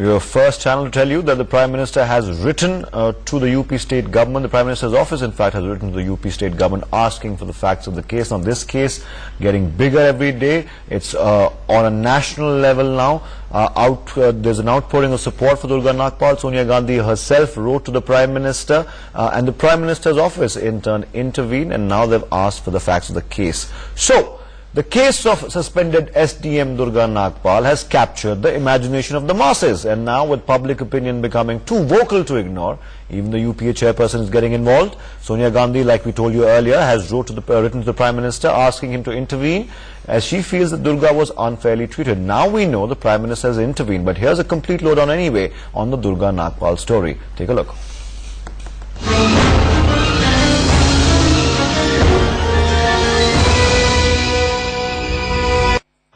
We were first channel to tell you that the Prime Minister has written to the UP State Government. The Prime Minister's office, in fact, has written to the UP State Government asking for the facts of the case. Now, this case getting bigger every day. It's on a national level now. There's an outpouring of support for Durga Nagpal. Sonia Gandhi herself wrote to the Prime Minister, and the Prime Minister's office in turn intervened, and now they've asked for the facts of the case. So, the case of suspended SDM Durga Nagpal has captured the imagination of the masses, and now with public opinion becoming too vocal to ignore, even the UPA chairperson is getting involved. Sonia Gandhi, like we told you earlier, has written to the Prime Minister asking him to intervene as she feels that Durga was unfairly treated. Now we know the Prime Minister has intervened, but here's a complete lowdown anyway on the Durga Nagpal story. Take a look.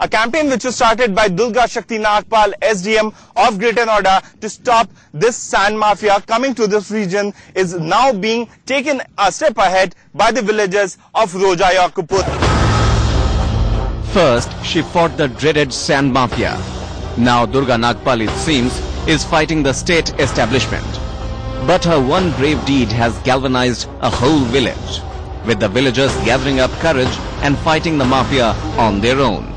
A campaign which was started by Durga Shakti Nagpal, SDM of Greater Noida, to stop this sand mafia coming to this region is now being taken a step ahead by the villagers of Roja Yakupur. First, she fought the dreaded sand mafia. Now Durga Nagpal, it seems, is fighting the state establishment. But her one brave deed has galvanized a whole village, with the villagers gathering up courage and fighting the mafia on their own.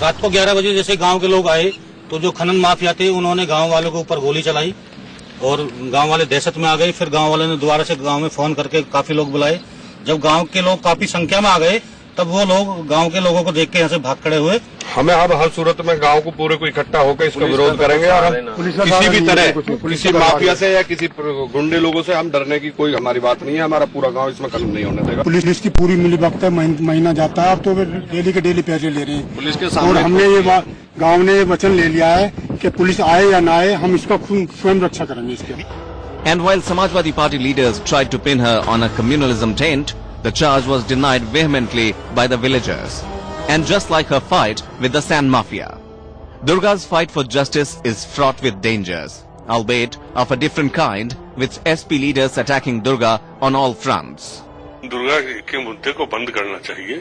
रात को 11 बजे जैसे गांव के लोग आए तो जो खनन माफिया थे उन्होंने गांव वालों के ऊपर गोली चलाई और गांव वाले दहशत में आ गए। फिर गांव वालों ने दोबारा से गांव में फोन करके काफी लोग बुलाए। जब गांव के लोग काफी संख्या में आ गए तब वो लोग गांव के लोगों को देख के यहाँ से भाग खड़े हुए। हमें अब हर सूरत में गांव को पूरे को इकट्ठा होकर इसका विरोध करेंगे और हम किसी भी तरह किसी माफिया से या किसी गुंडे लोगों से हम डरने की कोई हमारी बात नहीं है। हमारा पूरा गांव इसमें खत्म नहीं होने देगा। पुलिस की पूरी मिलीभगत है, महीना जाता है अब तो डेली के डेली पैसे ले रहे हैं पुलिस के सामने। और हमने ये गाँव ने ये वचन ले लिया है कि पुलिस आए या ना आए हम इसका स्वयं रक्षा करेंगे इसके। And while Samajwadi Party leaders tried to pin her on a communalism taint, the charge was denied vehemently by the villagers. And just like her fight with the sand mafia, Durga's fight for justice is fraught with dangers, albeit of a different kind, with SP leaders attacking Durga on all fronts. Durga के मुद्दे को बंद करना चाहिए।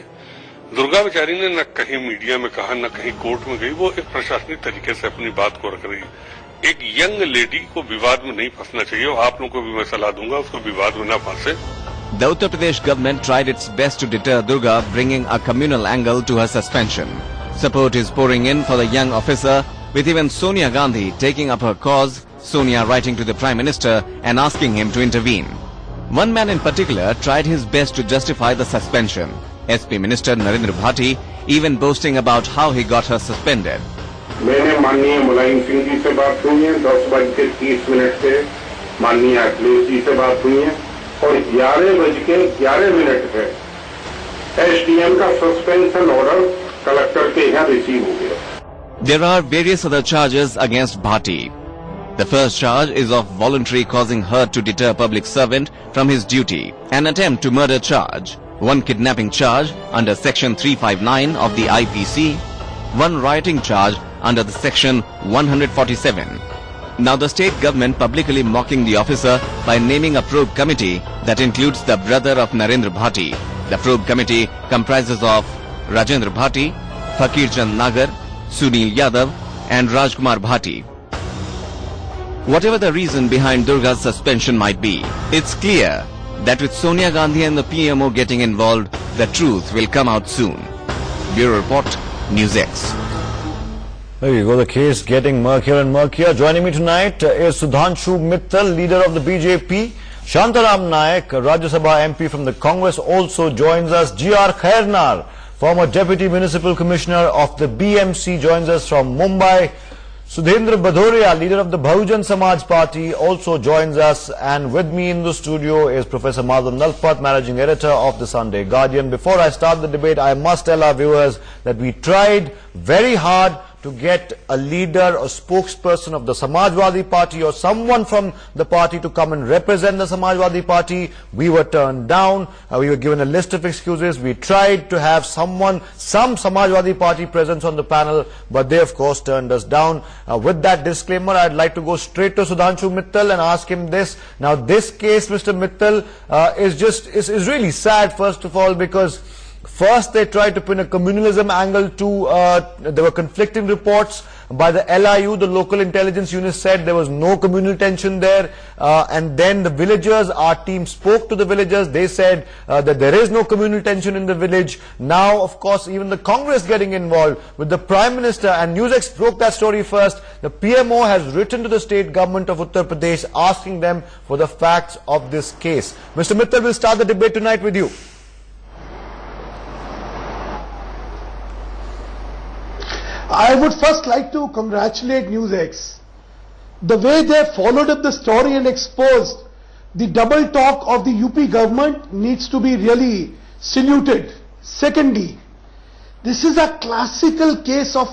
दुर्गा बेचारी ने न कहीं मीडिया में कहा न कहीं कोर्ट में गई, वो एक प्रशासनिक तरीके से अपनी बात को रख रही है। एक यंग लेडी को विवाद में नहीं फंसना चाहिए। आप लोगों को भी मैं सलाह दूंगा उसको विवाद में न फंसे। The Uttar Pradesh government tried its best to deter Durga, bringing a communal angle to her suspension. Support is pouring in for the young officer, with even Sonia Gandhi taking up her cause, Sonia writing to the Prime Minister and asking him to intervene. One man in particular tried his best to justify the suspension. SP Minister Narendra Bhati even boasting about how he got her suspended. मैंने माननीय मुलायम सिंह जी से बात हुई है, 10:30 पे माननीय अखिलेश जी से बात हुई है और 11:11 पे एसडीएम का सस्पेंशन ऑर्डर कलेक्टर के यहाँ रिसीव हो गया। There are various other charges against Bhati. The first charge is of voluntary causing hurt to deter public servant from his duty, an attempt to murder charge, one kidnapping charge under section 359 of the IPC, one rioting charge under the section 147. Now the state government publicly mocking the officer by naming a probe committee that includes the brother of Narendra Bhati. The probe committee comprises of Rajendra Bhati, Fakir Chand Nagar, Sunil Yadav and Rajkumar Bhati. Whatever the reason behind Durga's suspension might be, it's clear that with Sonia Gandhi and the PMO getting involved, the truth will come out soon. Bureau Report, NewsX. There you go, the case getting murkier and murkier. Joining me tonight is Sudhanshu Mittal, leader of the BJP. Shantaram Naik, Rajya Sabha MP from the Congress, also joins us. GR Khairnar, former Deputy Municipal Commissioner of the BMC, joins us from Mumbai. Sudhendra Bhadoria, leader of the Bahujan Samaj Party, also joins us. And with me in the studio is Professor Madhav Nalpat, managing editor of the Sunday Guardian. Before I start the debate, I must tell our viewers that we tried very hard to get a leader or spokesperson of the Samajwadi Party or someone from the party to come and represent the Samajwadi Party. We were turned down. We were given a list of excuses. We tried to have some Samajwadi Party presence on the panel, but they of course turned us down. With that disclaimer, I'd like to go straight to Sudhanshu Mittal and ask him this. Now this case, Mr. Mittal, is really sad, first of all, because first they tried to pin a communalism angle to, there were conflicting reports by the LIU. The local intelligence unit said there was no communal tension there, and then the villagers, our team spoke to the villagers, they said that there is no communal tension in the village. Now, of course, even the Congress getting involved with the Prime Minister, and NewsX broke that story first. The PMO has written to the state government of Uttar Pradesh asking them for the facts of this case. Mr. Mittal, will start the debate tonight with you. I would first like to congratulate NewsX. The way they followed up the story and exposed the double talk of the UP government needs to be really saluted. Secondly, this is a classical case of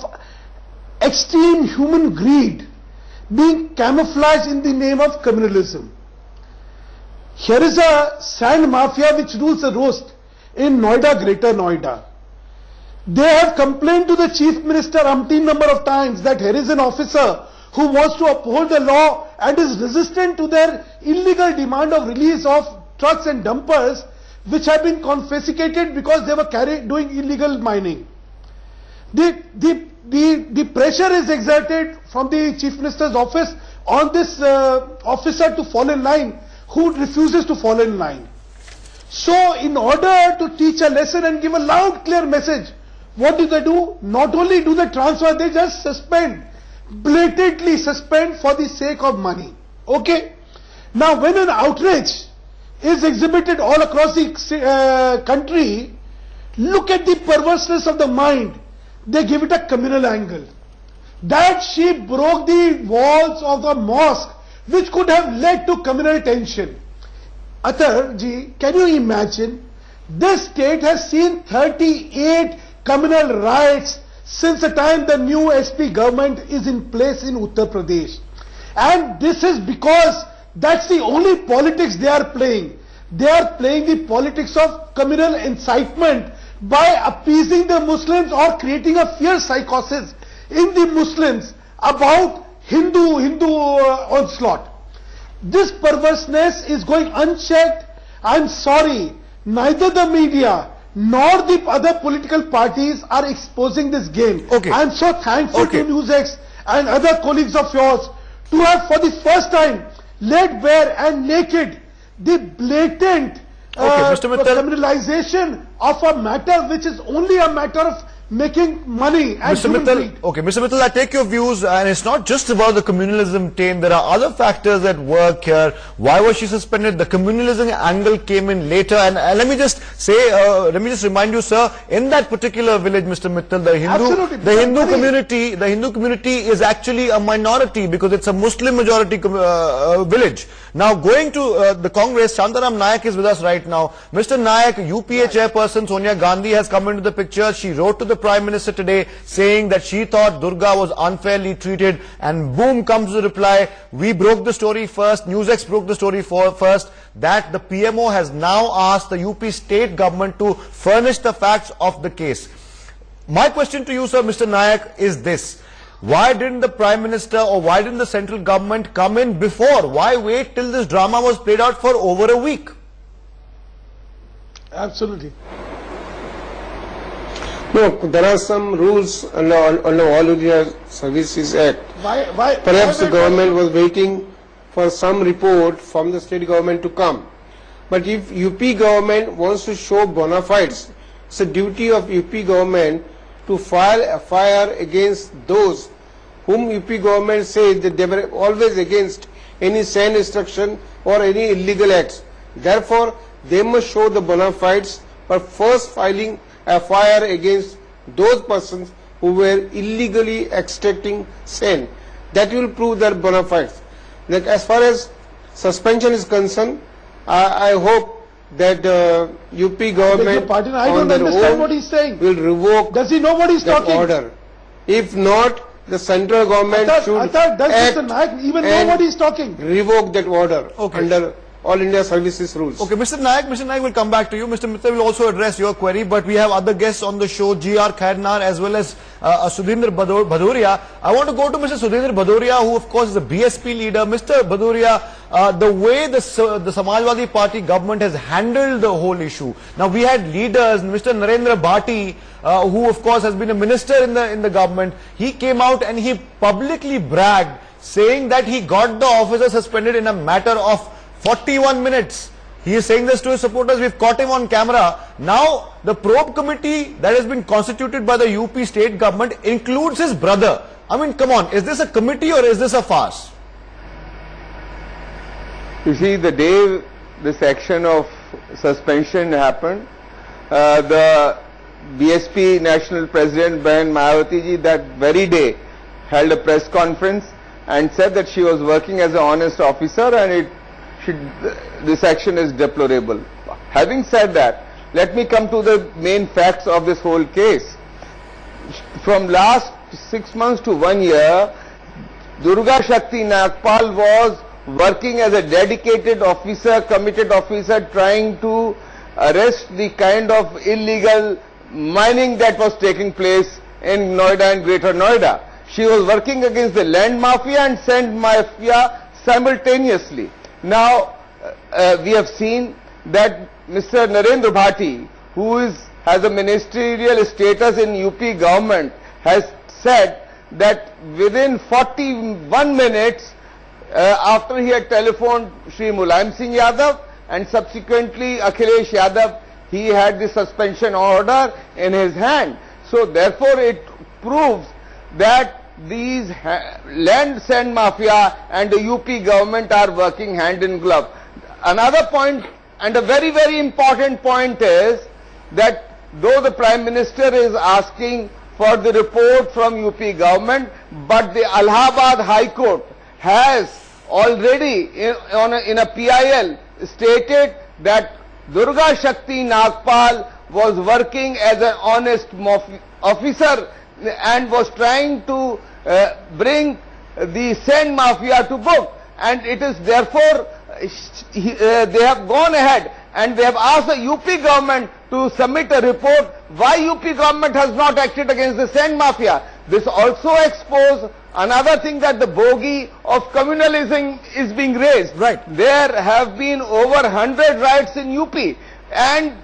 extreme human greed being camouflaged in the name of communalism. Here is a sand mafia which rules the roost in Noida, Greater Noida. They have complained to the Chief Minister umpteen number of times that here is an officer who wants to uphold the law and is resistant to their illegal demand of release of trucks and dumpers which have been confiscated because they were doing illegal mining. The pressure is exerted from the Chief Minister's office on this officer to fall in line, who refuses to fall in line. So in order to teach a lesson and give a loud clear message, what do? Not only do they transfer, they just suspend, blatantly suspend for the sake of money. Okay? Now when an outrage is exhibited all across the country, look at the perverseness of the mind. They give it a communal angle. That she broke the walls of the mosque, which could have led to communal tension. Atar ji, can you imagine? This state has seen 38 communal riots since the time the new SP government is in place in Uttar Pradesh. And this is because that's the only politics they are playing. They are playing the politics of communal incitement by appeasing the Muslims or creating a fear psychosis in the Muslims about Hindu onslaught. This perverseness is going unchecked. I'm sorry, neither the media nor the other political parties are exposing this game. Okay. I'm so thankful to NewsX and other colleagues of yours to have for the first time laid bare and naked the blatant criminalization of a matter which is only a matter of making money and Mr. Mittal, okay, Mr. Mittal, I take your views, and it's not just about the communalism team. There are other factors at work here. Why was she suspended? The communalism angle came in later, and let me just say, let me just remind you, sir, in that particular village, Mr. Mittal, the Hindu community is actually a minority because it's a Muslim majority village. Now, going to the Congress, Shantaram Nayak is with us right now. Mr. Nayak, UPA chairperson Sonia Gandhi has come into the picture. She wrote to the Prime Minister today saying that she thought Durga was unfairly treated, and boom comes the reply. We broke the story first, NewsX broke the story first, that the PMO has now asked the UP state government to furnish the facts of the case. My question to you, sir, Mr. Nayak, is this. Why didn't the Prime Minister or why didn't the central government come in before? Why wait till this drama was played out for over a week? Absolutely. No, there are some rules under All India Services Act. Perhaps the government was waiting for some report from the state government to come. But if UP government wants to show bona fides, it's a duty of UP government to file FIR against those whom UP government says that they were always against any sand extraction or any illegal acts. Therefore, they must show the bona fides by first filing FIR against those persons who were illegally extracting sand. That will prove their bona fides. Like as far as suspension is concerned, I hope that UP government on their own what he's saying. will revoke Does he know what he's talking? order. If not, the central government should does Mr. Nayak even know what he's talking? Revoke that order under All India Services rules. Okay, Mr. Nayak will come back to you. Mr. Mittal will also address your query, but we have other guests on the show, G.R. Khairnar as well as Sudhindra Bhadoria. I want to go to Mr. Sudhindra Bhadoria, who of course is a BSP leader. Mr. Bhadoria, the way the Samajwadi Party government has handled the whole issue. Now we had leaders, Mr. Narendra Bhati, who of course has been a minister in the government. He came out and he publicly bragged, saying that he got the officer suspended in a matter of 41 minutes. He is saying this to his supporters. We've caught him on camera. Now the probe committee that has been constituted by the UP state government includes his brother. I mean, come on, is this a committee or is this a farce? You see, the day this action of suspension happened, the BSP National President Bahan Mayawati ji that very day held a press conference and said that she was working as an honest officer and this action is deplorable. Having said that, let me come to the main facts of this whole case. From last 6 months to 1 year, Durga Shakti Nagpal was working as a dedicated officer, committed officer, trying to arrest the kind of illegal mining that was taking place in Noida and Greater Noida. She was working against the land mafia and sand mafia simultaneously. Now, we have seen that Mr. Narendra Bhati, who has a ministerial status in UP government, has said that within 41 minutes, after he had telephoned Shri Mulayam Singh Yadav and subsequently Akhilesh Yadav, he had the suspension order in his hand. So therefore it proves that these land sand mafia and the UP government are working hand in glove. Another point, and a very, very important point, is that though the Prime Minister is asking for the report from UP government, but the Allahabad High Court has already in a PIL stated that Durga Shakti Nagpal was working as an honest officer and was trying to bring the sand mafia to book, and it is therefore they have gone ahead and they have asked the UP government to submit a report why UP government has not acted against the sand mafia. This also exposes another thing, that the bogey of communalism is being raised. Right. There have been over 100 riots in UP and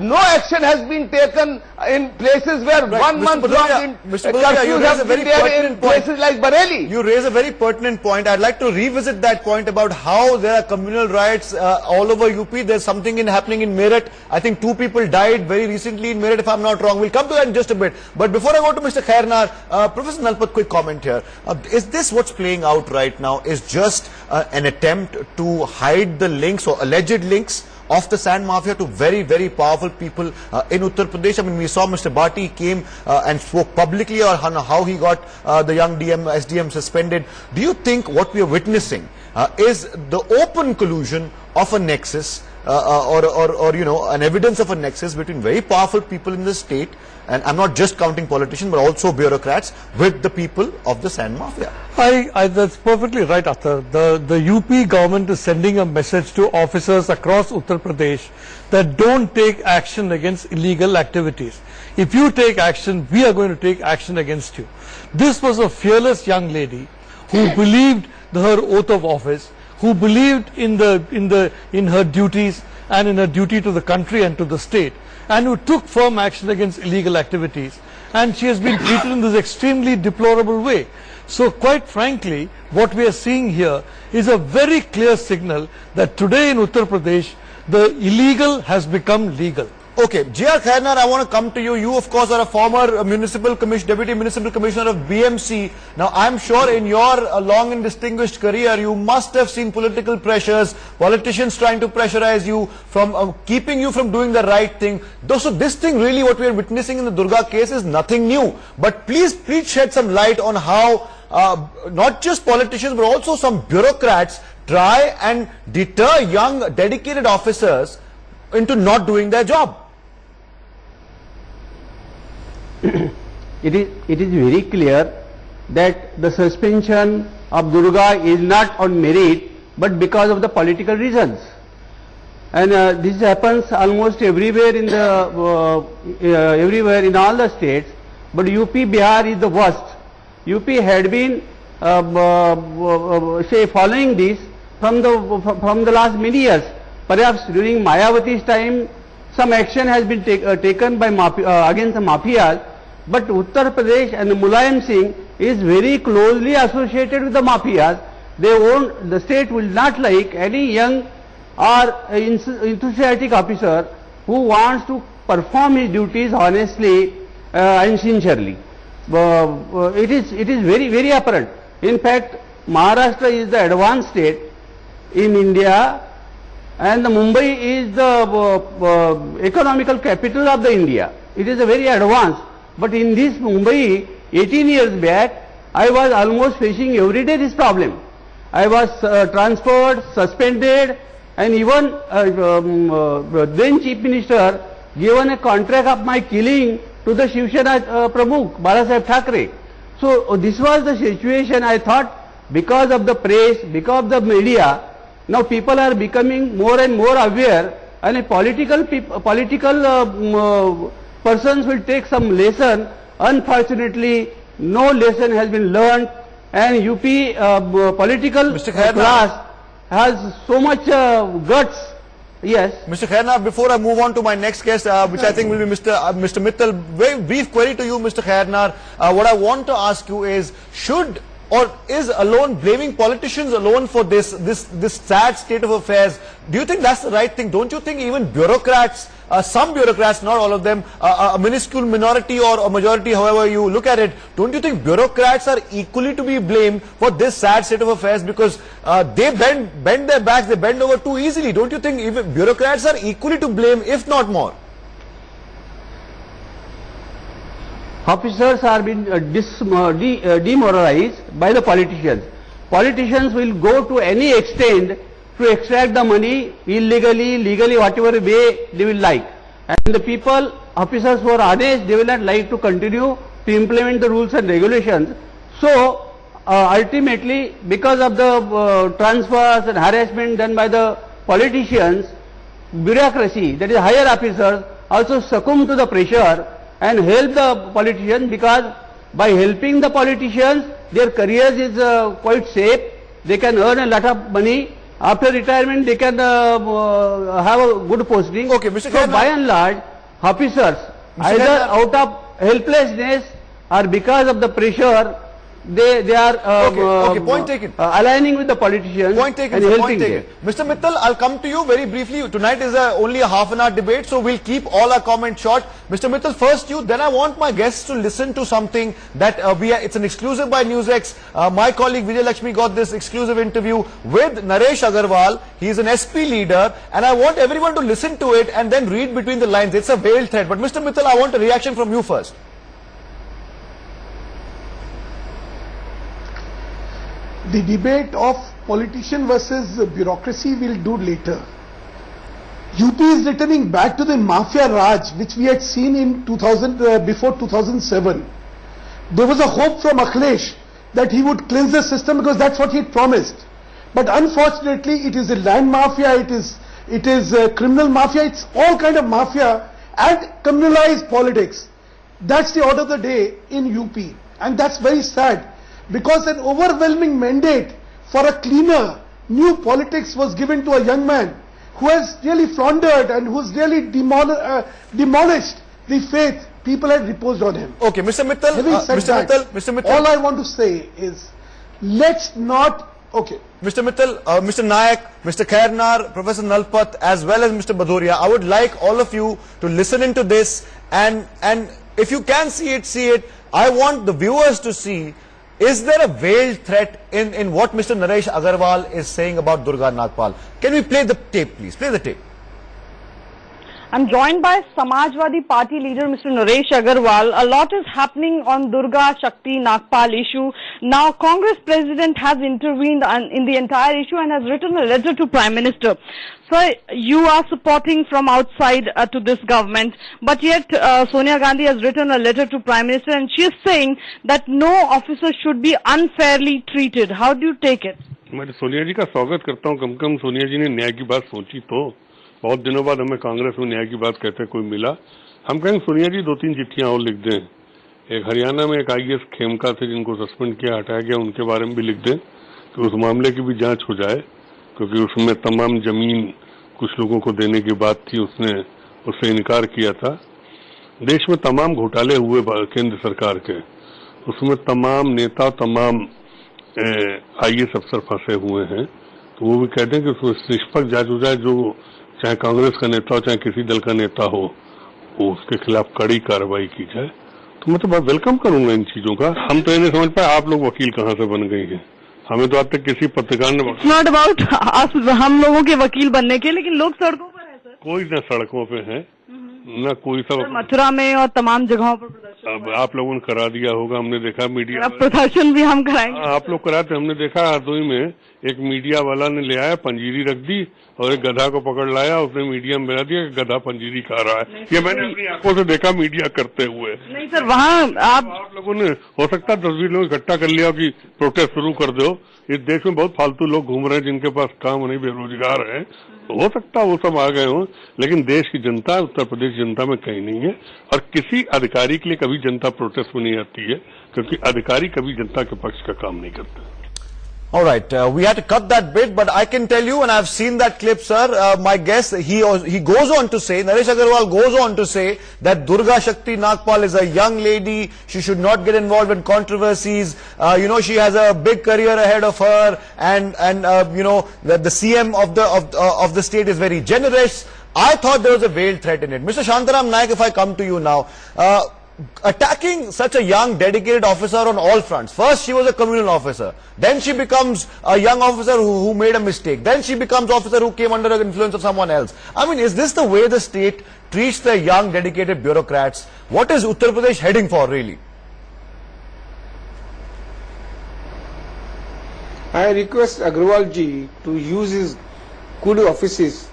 no action has been taken in places where 1 month long curfews have been there in places like Bareilly. You raise a very pertinent point. I'd like to revisit that point about how there are communal riots all over UP. There's something happening in Meerut. I think 2 people died very recently in Meerut, if I'm not wrong. We'll come to that in just a bit. But before I go to Mr. Khairnar, Professor Nalpat, quick comment here. Is this what's playing out right now? Is just an attempt to hide the links or alleged links of the sand mafia to very, very powerful people in Uttar Pradesh? I mean, we saw Mr. Bhati came and spoke publicly on how he got the young SDM suspended. Do you think what we are witnessing is the open collusion of a nexus or you know, an evidence of a nexus between very powerful people in the state, and I'm not just counting politicians but also bureaucrats, with the people of the sand mafia? That's perfectly right, Akhtar. The UP government is sending a message to officers across Uttar Pradesh that don't take action against illegal activities. If you take action, we are going to take action against you. This was a fearless young lady who believed her oath of office, who believed in her duties and in her duty to the country and to the state, and who took firm action against illegal activities. And she has been treated in this extremely deplorable way. So quite frankly, what we are seeing here is a very clear signal that today in Uttar Pradesh, the illegal has become legal. Okay, J.R. Khairnar, I want to come to you. You, of course, are a former Deputy Municipal Commissioner of BMC. Now, I'm sure in your long and distinguished career, you must have seen political pressures, politicians trying to pressurize you, from keeping you from doing the right thing. So this thing, really, what we are witnessing in the Durga case is nothing new. But please shed some light on how not just politicians but also some bureaucrats try and deter young dedicated officers into not doing their job. It is very clear that the suspension of Durga is not on merit but because of the political reasons, and this happens almost everywhere in everywhere in all the states, but UP Bihar is the worst. UP had been say following this from the last many years. Perhaps during Mayawati's time, some action has been taken by against the mafias, but Uttar Pradesh and Mulayam Singh is very closely associated with the mafias. The state will not like any young or enthusiastic officer who wants to perform his duties honestly and sincerely. It is very apparent. In fact, Maharashtra is the advanced state in India, and Mumbai is the economical capital of the India. It is a very advanced. But in this Mumbai, 18 years back, I was almost facing every day this problem. I was transferred, suspended, and even then Chief Minister given a contract of my killing to the Shiv Sena Pramukh, Balasaheb Thackeray. So this was the situation. I thought because of the press, because of the media, now people are becoming more and more aware, and political persons will take some lesson. Unfortunately, no lesson has been learned, and UP political class has so much guts. Yes. Mr. Khairnar, before I move on to my next guest, which I think will be Mr. Mittal, very brief query to you, Mr. Khairnar. What I want to ask you is, should or is alone blaming politicians alone for this sad state of affairs? Do you think that's the right thing? Don't you think even bureaucrats, some bureaucrats, not all of them, a minuscule minority or a majority, however you look at it, don't you think bureaucrats are equally to be blamed for this sad state of affairs? Because they bend their backs, they bend over too easily. Don't you think even bureaucrats are equally to blame, if not more? Officers are being demoralized by the politicians. Politicians will go to any extent to extract the money illegally, legally, whatever way they will like. And the people, officers who are honest, they will not like to continue to implement the rules and regulations. So ultimately, because of the transfers and harassment done by the politicians, bureaucracy, that is higher officers, also succumb to the pressure and help the politicians, because by helping the politicians, their careers is quite safe. They can earn a lot of money. After retirement, they can have a good posting. Okay, Mr. So by and large, officers, either out of helplessness or because of the pressure, they are point taken. Aligning with the politicians. Point taken, and sir, helping point taken. Mr. Mittal, I'll come to you very briefly. Tonight is only a half-an-hour debate, so we'll keep all our comments short. Mr. Mittal, first you, then I want my guests to listen to something that it's an exclusive by NewsX. My colleague Vijay Lakshmi got this exclusive interview with Naresh Agarwal. He's an SP leader, and I want everyone to listen to it and then read between the lines. It's a veiled threat. But Mr. Mittal, I want a reaction from you first. The debate of politician versus bureaucracy we'll do later. UP is returning back to the mafia Raj, which we had seen in before 2007. There was a hope from Akhilesh that he would cleanse the system because that's what he had promised. But unfortunately, it is a land mafia, it is criminal mafia, it's all kind of mafia and criminalized politics. That's the order of the day in UP, and that's very sad. Because an overwhelming mandate for a cleaner, new politics was given to a young man who has really floundered and who's really demolished the faith people had reposed on him. Okay, Mr. Mittal, Mr. Mittal, all I want to say is, let's not, okay. Mr. Mittal, Mr. Nayak, Mr. Khairnar, Professor Nalpat, as well as Mr. Bhadoria, I would like all of you to listen into this, and if you can see it, I want the viewers to see. Is there a veiled threat in what Mr. Naresh Agarwal is saying about Durga Nagpal? Can we play the tape, please? Play the tape. I'm joined by Samajwadi Party leader Mr. Naresh Agarwal. A lot is happening on Durga Shakti Nagpal issue. Now, Congress President has intervened in the entire issue and has written a letter to Prime Minister. So, you are supporting from outside to this government, but yet Sonia Gandhi has written a letter to Prime Minister and she is saying that no officer should be unfairly treated. How do you take it? मैं सोनिया जी का स्वागत करता हूं. कम से कम सोनिया जी ने न्याय की बात सोची तो. बहुत दिनों बाद हमें कांग्रेस में न्याय की बात कहते कोई मिला. हम कहेंगे सोनिया जी 2-3 चिट्ठियां और लिख दें. एक हरियाणा में एक आईएएस खेमका थे जिनको सस्पेंड किया, हटाया गया, उनके बारे में भी लिख दें कि उस मामले की भी जांच हो जाए. क्योंकि उसमें तमाम जमीन कुछ लोगों को देने की बात थी, उसने उससे इनकार किया था। देश में तमाम घोटाले हुए केंद्र सरकार के, उसमें तमाम नेता, तमाम IAS अफसर फंसे हुए हैं। तो वो भी कहते हैं कि उसमें निष्पक्ष जांच हो जाए, जो चाहे कांग्रेस का नेता हो चाहे किसी दल का नेता हो, वो उसके खिलाफ कड़ी कार्रवाई की जाए। तो मैं तो बहुत वेलकम करूंगा इन चीजों का। हम तो ये नहीं समझ पाए आप लोग वकील कहाँ से बन गई हैं। हमें तो आज तक किसी पत्रकार ने नॉट अबाउट हम लोगों के वकील बनने के, लेकिन लोग सड़कों पर है सर। कोई न सड़कों पे है न कोई सब मथुरा में और तमाम जगहों पर प्रदर्शन। अब आप लोगों ने करा दिया होगा, हमने देखा मीडिया प्रदर्शन भी हम कराएंगे। आप लोग कराते, हमने देखा हरदोई में एक मीडिया वाला ने ले आया, पंजीरी रख दी और एक गधा को पकड़ लाया, उसने मीडिया में बता दिया कि गधा पंजीरी खा रहा है। ये मैंने अपनी आंखों से देखा मीडिया करते हुए। नहीं सर, वहाँ आप लोगों ने हो सकता है 10-20 लोग इकट्ठा कर लिया कि प्रोटेस्ट शुरू कर दो। इस देश में बहुत फालतू लोग घूम रहे हैं जिनके पास काम नहीं, बेरोजगार हैं, तो हो सकता है वो सब आ गए हों, लेकिन देश की जनता, उत्तर प्रदेश जनता में कहीं नहीं है। और किसी अधिकारी के लिए कभी जनता प्रोटेस्ट में नहीं आती है, क्योंकि अधिकारी कभी जनता के पक्ष का काम नहीं करते। All right, we had to cut that bit, but I can tell you, and I've seen that clip, sir. My guess, he goes on to say, Naresh Agarwal goes on to say that Durga Shakti Nagpal is a young lady. She should not get involved in controversies. She has a big career ahead of her, and the CM of the state is very generous. I thought there was a veiled threat in it. Mr. Shantaram Naik, if I come to you now. Attacking such a young, dedicated officer on all fronts. First, she was a communal officer. Then she becomes a young officer who made a mistake. Then she becomes officer who came under the influence of someone else. I mean, is this the way the state treats the young, dedicated bureaucrats? What is Uttar Pradesh heading for, really? I request Agarwal ji to use his good offices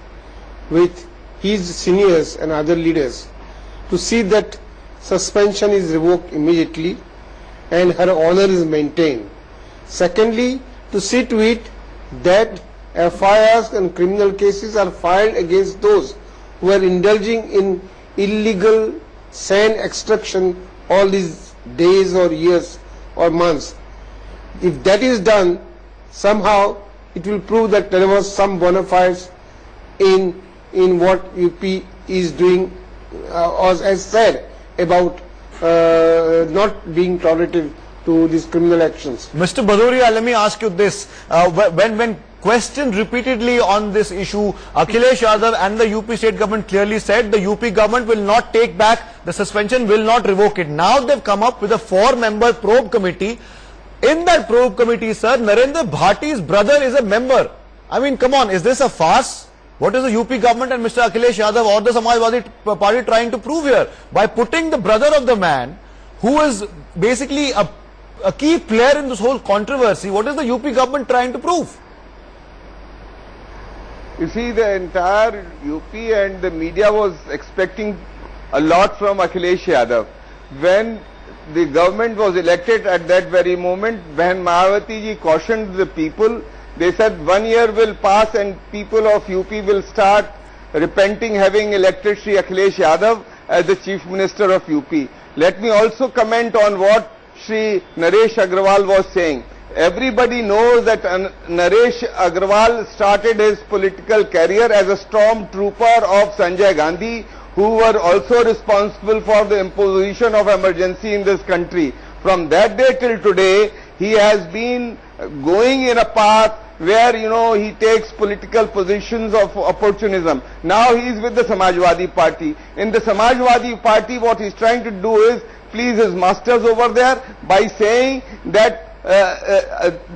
with his seniors and other leaders to see that suspension is revoked immediately and her honor is maintained. Secondly, to see to it that FIRs and criminal cases are filed against those who are indulging in illegal sand extraction all these days or years or months. If that is done, somehow it will prove that there was some bona fides in what UP is doing, as said, about not being tolerative to these criminal actions. Mr. Bhadoria, let me ask you this. When questioned repeatedly on this issue, Akhilesh Yadav and the UP state government clearly said the UP government will not take back the suspension, will not revoke it. Now they've come up with a 4-member probe committee. In that probe committee, sir, Narendra Bhatti's brother is a member. I mean, come on, is this a farce? What is the UP government and Mr. Akhilesh Yadav or the Samajwadi party trying to prove here? By putting the brother of the man, who is basically a key player in this whole controversy, what is the UP government trying to prove? You see, the entire UP and the media was expecting a lot from Akhilesh Yadav. When the government was elected, at that very moment, when Mayawati ji cautioned the people, they said 1 year will pass and people of UP will start repenting having elected Shri Akhilesh Yadav as the Chief Minister of UP. Let me also comment on what Shri Naresh Agarwal was saying. Everybody knows that Naresh Agarwal started his political career as a stormtrooper of Sanjay Gandhi, who were also responsible for the imposition of emergency in this country. From that day till today, he has been going in a path where, he takes political positions of opportunism. Now he is with the Samajwadi party. In the Samajwadi party, what he is trying to do is please his masters over there by saying that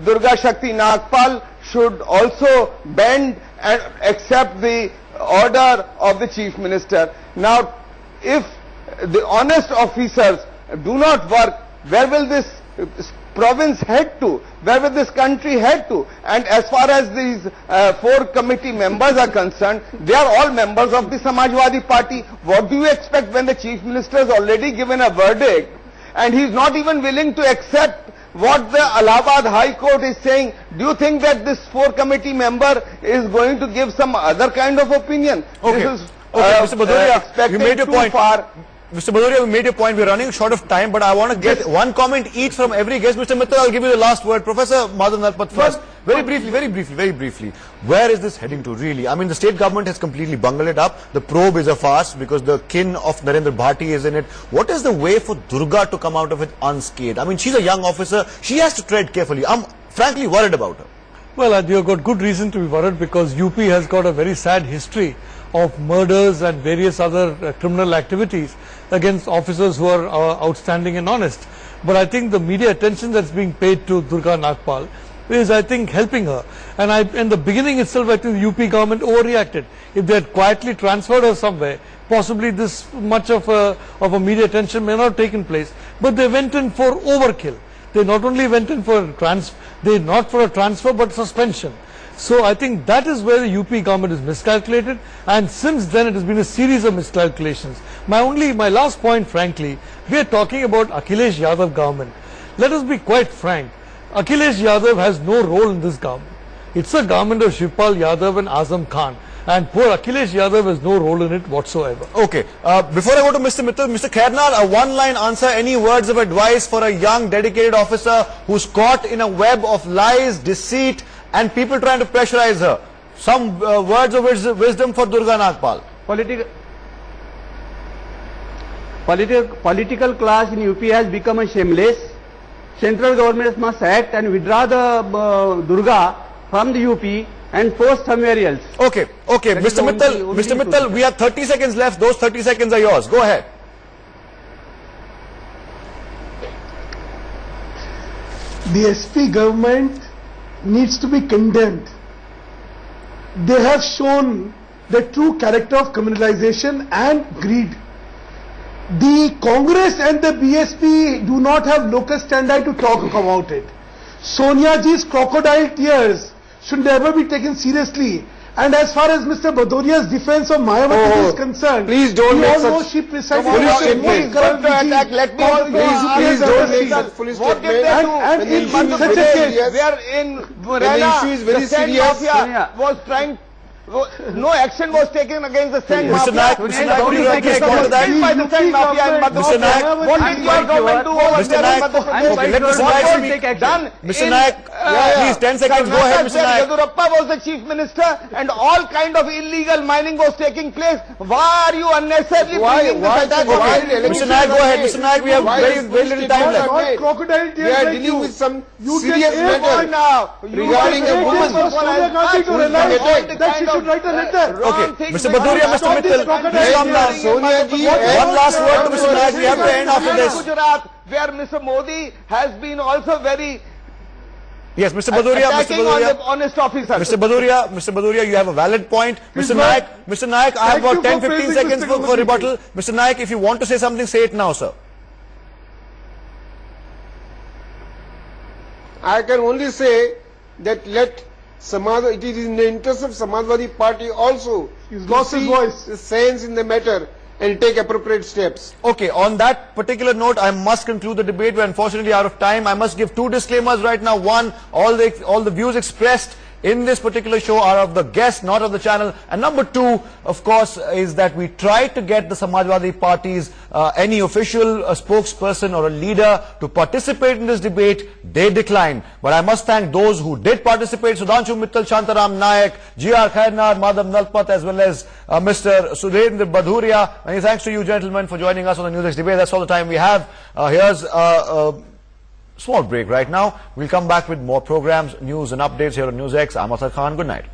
Durga Shakti Nagpal should also bend and accept the order of the Chief Minister. Now, if the honest officers do not work, where will this province head to? Where will this country head to? And as far as these 4 committee members are concerned, they are all members of the Samajwadi party. What do you expect when the Chief Minister has already given a verdict and he is not even willing to accept what the Allahabad High Court is saying? Do you think that this 4 committee member is going to give some other kind of opinion? Okay, This is Mr. Bhadoria, you made your point. Far. Mr. Bhadoria, we made your point. We're running short of time, but I want to get one comment each from every guest. Mr. Mittal, I'll give you the last word. Professor Madhav Nalpat first. Very briefly. Where is this heading to really? I mean, the state government has completely bungled it up. The probe is a farce because the kin of Narendra Bhati is in it. What is the way for Durga to come out of it unscathed? I mean, she's a young officer. She has to tread carefully. I'm frankly worried about her. Well, you've got good reason to be worried because UP has got a very sad history of murders and various other criminal activities against officers who are outstanding and honest. But I think the media attention that's being paid to Durga Nagpal is, I think, helping her. And in the beginning itself, I think the UP government overreacted. If they had quietly transferred her somewhere, possibly this much of a media attention may not have taken place. But they went in for overkill. They not only went in for not for a transfer but suspension. So I think that is where the UP government is miscalculated, and since then it has been a series of miscalculations. My last point, frankly, we are talking about Akhilesh Yadav government. Let us be quite frank. Akhilesh Yadav has no role in this government. It's a government of Shivpal Yadav and Azam Khan, and poor Akhilesh Yadav has no role in it whatsoever. Okay, before I go to Mr. Mittal, Mr. Khairnar, a one-line answer, any words of advice for a young, dedicated officer who's caught in a web of lies, deceit, and people trying to pressurize her? Some words of wisdom for Durga Nagpal. Political class in UP has become a shameless. Central government must act and withdraw the Durga from the UP and post somewhere else. Okay, Mr. Mittal, we have 30 seconds left. Those 30 seconds are yours. Go ahead. The SP government needs to be condemned. They have shown the true character of criminalization and greed. The Congress and the BSP do not have locus standi to talk about it. Sonia ji's crocodile tears should never be taken seriously. And as far as Mr. Bhadoria's defense of Mayawati is concerned, please don't make such she precisely foolish statement. Let me please don't make such foolish statement. And in such a case, where in Murela, the sand mafia was trying. No action was taken against the sand mafia. Mr. Naik, would you like to respond to that? By the sand mafia in Madhya Mr. Naik, what did your government do over there in Madhya Pradesh? Okay, let Mr. Naik speak. Done. Mr. Naik, please, 10 seconds, go ahead, Mr. Naik. Yadurappa was the chief minister and all kind of illegal mining was taking place. Why are you unnecessarily bringing this attack? Mr. Naik, go ahead. Mr. Naik, we have very little time left. Crocodile tears. We are dealing with some serious matter regarding a woman. That she should write a letter. Okay, Mr. Bhadoria, Mr. Mittal, please come down. Sonia ji, one last word to Mr. Naik. We have to end after this. Gujarat, where Mr. Modi has been also very Yes, Mr. Bhadoria, Mr. attacking on the honest officers. Mr. Bhadoria, you have a valid point. Mr. Naik, I have about 10-15 seconds for rebuttal. Mr. Naik, if you want to say something, say it now, sir. I can only say that it is in the interest of Samajwadi Party also to see the sense in the matter and take appropriate steps. Okay, on that particular note, I must conclude the debate. We're unfortunately out of time. I must give two disclaimers right now. One, all the views expressed in this particular show are of the guest, not of the channel. And number two, of course, is that we try to get the Samajwadi Party's any official spokesperson or a leader to participate in this debate. They declined. But I must thank those who did participate: Sudhanshu Mittal, Shantaram Naik, G.R. Khairnar, Madhav Nalpat, as well as Mr. Surendra Bhadoria. Many thanks to you, gentlemen, for joining us on the NewsX debate. That's all the time we have. Here's small break right now. We'll come back with more programs, news and updates here on NewsX. I'm Asad Khan. Good night.